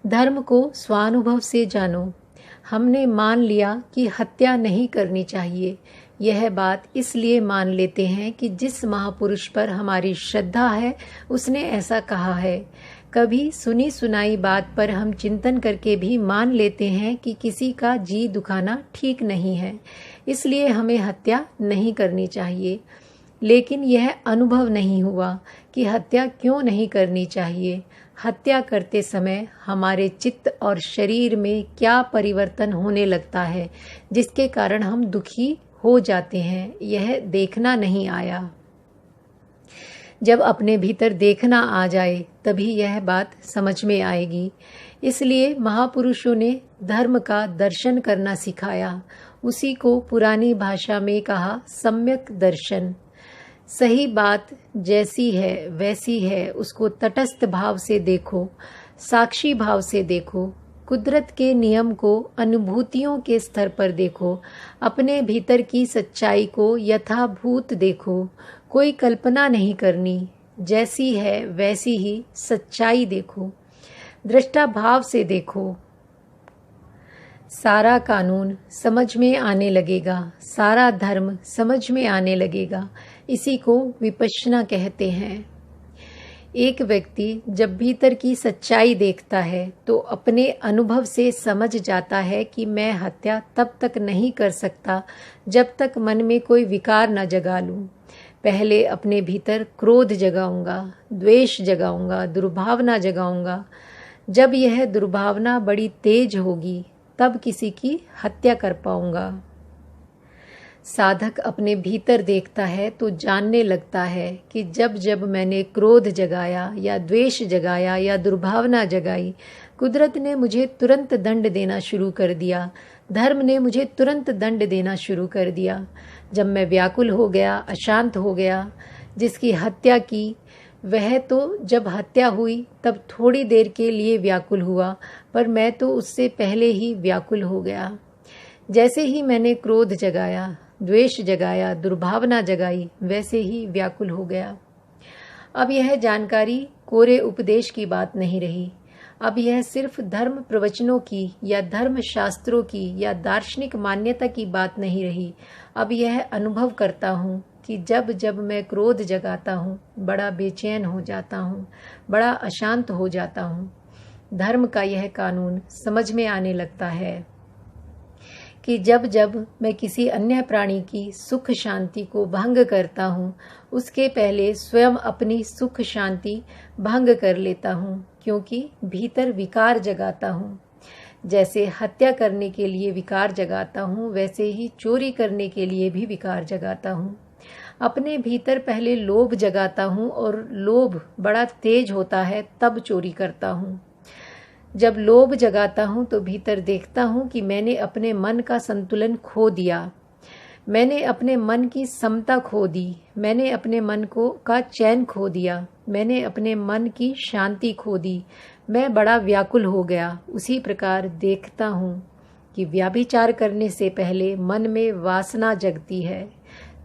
धर्म को स्वानुभव से जानो। हमने मान लिया कि हत्या नहीं करनी चाहिए। यह बात इसलिए मान लेते हैं कि जिस महापुरुष पर हमारी श्रद्धा है उसने ऐसा कहा है। कभी सुनी सुनाई बात पर हम चिंतन करके भी मान लेते हैं कि किसी का जी दुखाना ठीक नहीं है, इसलिए हमें हत्या नहीं करनी चाहिए। लेकिन यह अनुभव नहीं हुआ कि हत्या क्यों नहीं करनी चाहिए। हत्या करते समय हमारे चित्त और शरीर में क्या परिवर्तन होने लगता है जिसके कारण हम दुखी हो जाते हैं, यह देखना नहीं आया। जब अपने भीतर देखना आ जाए तभी यह बात समझ में आएगी। इसलिए महापुरुषों ने धर्म का दर्शन करना सिखाया। उसी को पुरानी भाषा में कहा सम्यक दर्शन। सही बात जैसी है वैसी है, उसको तटस्थ भाव से देखो, साक्षी भाव से देखो। कुदरत के नियम को अनुभूतियों के स्तर पर देखो। अपने भीतर की सच्चाई को यथाभूत देखो। कोई कल्पना नहीं करनी, जैसी है वैसी ही सच्चाई देखो। दृष्टा भाव से देखो। सारा कानून समझ में आने लगेगा, सारा धर्म समझ में आने लगेगा। इसी को विपश्यना कहते हैं। एक व्यक्ति जब भीतर की सच्चाई देखता है तो अपने अनुभव से समझ जाता है कि मैं हत्या तब तक नहीं कर सकता जब तक मन में कोई विकार न जगा लूं। पहले अपने भीतर क्रोध जगाऊंगा, द्वेष जगाऊंगा, दुर्भावना जगाऊंगा। जब यह दुर्भावना बड़ी तेज होगी तब किसी की हत्या कर पाऊंगा। साधक अपने भीतर देखता है तो जानने लगता है कि जब जब मैंने क्रोध जगाया या द्वेष जगाया या दुर्भावना जगाई, कुदरत ने मुझे तुरंत दंड देना शुरू कर दिया, धर्म ने मुझे तुरंत दंड देना शुरू कर दिया। जब मैं व्याकुल हो गया, अशांत हो गया, जिसकी हत्या की वह तो जब हत्या हुई तब थोड़ी देर के लिए व्याकुल हुआ, पर मैं तो उससे पहले ही व्याकुल हो गया। जैसे ही मैंने क्रोध जगाया, द्वेष जगाया, दुर्भावना जगाई, वैसे ही व्याकुल हो गया। अब यह जानकारी कोरे उपदेश की बात नहीं रही। अब यह सिर्फ धर्म प्रवचनों की या धर्म शास्त्रों की या दार्शनिक मान्यता की बात नहीं रही। अब यह अनुभव करता हूँ कि जब जब मैं क्रोध जगाता हूँ बड़ा बेचैन हो जाता हूँ, बड़ा अशांत हो जाता हूँ। धर्म का यह कानून समझ में आने लगता है कि जब जब मैं किसी अन्य प्राणी की सुख शांति को भंग करता हूँ उसके पहले स्वयं अपनी सुख शांति भंग कर लेता हूँ, क्योंकि भीतर विकार जगाता हूँ। जैसे हत्या करने के लिए विकार जगाता हूँ वैसे ही चोरी करने के लिए भी विकार जगाता हूँ। अपने भीतर पहले लोभ जगाता हूँ और लोभ बड़ा तेज होता है तब चोरी करता हूँ। जब लोभ जगाता हूँ तो भीतर देखता हूँ कि मैंने अपने मन का संतुलन खो दिया, मैंने अपने मन की समता खो दी, मैंने अपने मन का चैन खो दिया, मैंने अपने मन की शांति खो दी, मैं बड़ा व्याकुल हो गया। उसी प्रकार देखता हूँ कि व्यभिचार करने से पहले मन में वासना जगती है,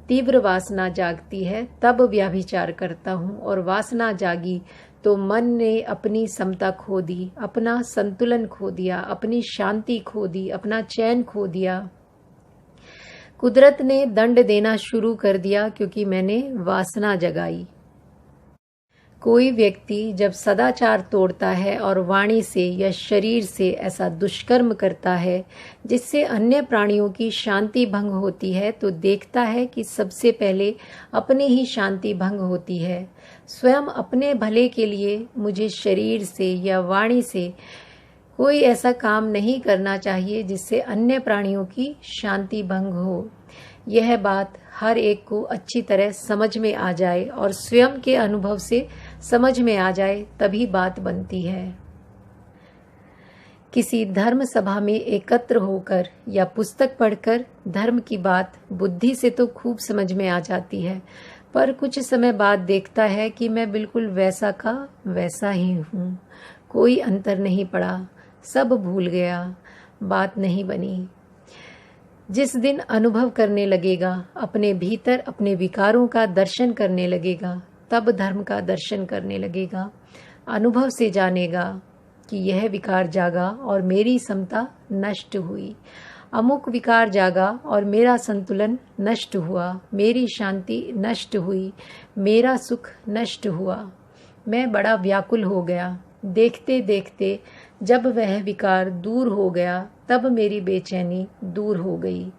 तीव्र वासना जागती है, तब व्यभिचार करता हूँ। और वासना जागी तो मन ने अपनी समता खो दी, अपना संतुलन खो दिया, अपनी शांति खो दी, अपना चैन खो दिया। कुदरत ने दंड देना शुरू कर दिया क्योंकि मैंने वासना जगाई। कोई व्यक्ति जब सदाचार तोड़ता है और वाणी से या शरीर से ऐसा दुष्कर्म करता है जिससे अन्य प्राणियों की शांति भंग होती है तो देखता है कि सबसे पहले अपनी ही शांति भंग होती है। स्वयं अपने भले के लिए मुझे शरीर से या वाणी से कोई ऐसा काम नहीं करना चाहिए जिससे अन्य प्राणियों की शांति भंग हो। यह बात हर एक को अच्छी तरह समझ में आ जाए और स्वयं के अनुभव से समझ में आ जाए तभी बात बनती है। किसी धर्म सभा में एकत्र होकर या पुस्तक पढ़कर धर्म की बात बुद्धि से तो खूब समझ में आ जाती है, पर कुछ समय बाद देखता है कि मैं बिल्कुल वैसा का वैसा ही हूँ, कोई अंतर नहीं पड़ा, सब भूल गया, बात नहीं बनी। जिस दिन अनुभव करने लगेगा, अपने भीतर अपने विकारों का दर्शन करने लगेगा, तब धर्म का दर्शन करने लगेगा, अनुभव से जानेगा। कि यह विकार जागा और मेरी समता नष्ट हुई। अमुक विकार जागा और मेरा संतुलन नष्ट हुआ, मेरी शांति नष्ट हुई, मेरा सुख नष्ट हुआ। मैं बड़ा व्याकुल हो गया। देखते देखते जब वह विकार दूर हो गया तब मेरी बेचैनी दूर हो गई।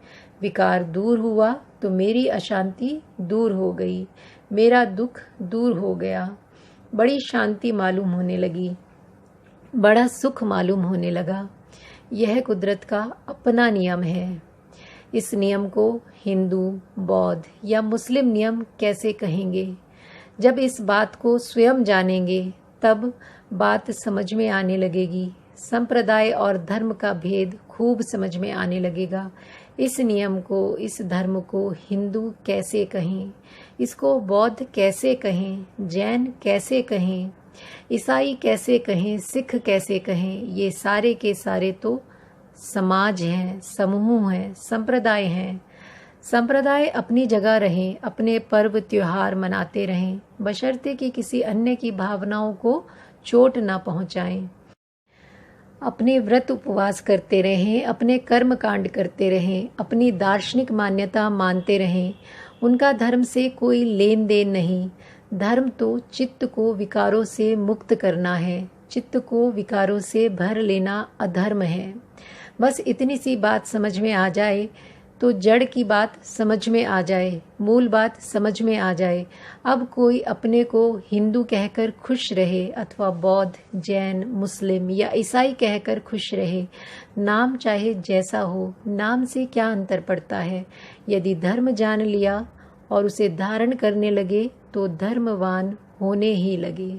विकार दूर हुआ तो मेरी अशांति दूर हो गई, मेरा दुख दूर हो गया। बड़ी शांति मालूम होने लगी, बड़ा सुख मालूम होने लगा। यह कुदरत का अपना नियम है। इस नियम को हिंदू, बौद्ध या मुस्लिम नियम कैसे कहेंगे? जब इस बात को स्वयं जानेंगे तब बात समझ में आने लगेगी। संप्रदाय और धर्म का भेद खूब समझ में आने लगेगा। इस नियम को, इस धर्म को हिंदू कैसे कहें, इसको बौद्ध कैसे कहें, जैन कैसे कहें, ईसाई कैसे कहें, सिख कैसे कहें, ये सारे के सारे तो समाज हैं, समूह हैं, संप्रदाय हैं। संप्रदाय अपनी जगह रहें, अपने पर्व त्योहार मनाते रहें, बशर्ते कि किसी अन्य की भावनाओं को चोट ना पहुंचाएं। अपने व्रत उपवास करते रहें, अपने कर्म कांड करते रहें, अपनी दार्शनिक मान्यता मानते रहें। उनका धर्म से कोई लेन देन नहीं। धर्म तो चित्त को विकारों से मुक्त करना है। चित्त को विकारों से भर लेना अधर्म है। बस इतनी सी बात समझ में आ जाए तो जड़ की बात समझ में आ जाए, मूल बात समझ में आ जाए। अब कोई अपने को हिंदू कहकर खुश रहे अथवा बौद्ध, जैन, मुस्लिम या ईसाई कहकर खुश रहे, नाम चाहे जैसा हो, नाम से क्या अंतर पड़ता है? यदि धर्म जान लिया और उसे धारण करने लगे तो धर्मवान होने ही लगे।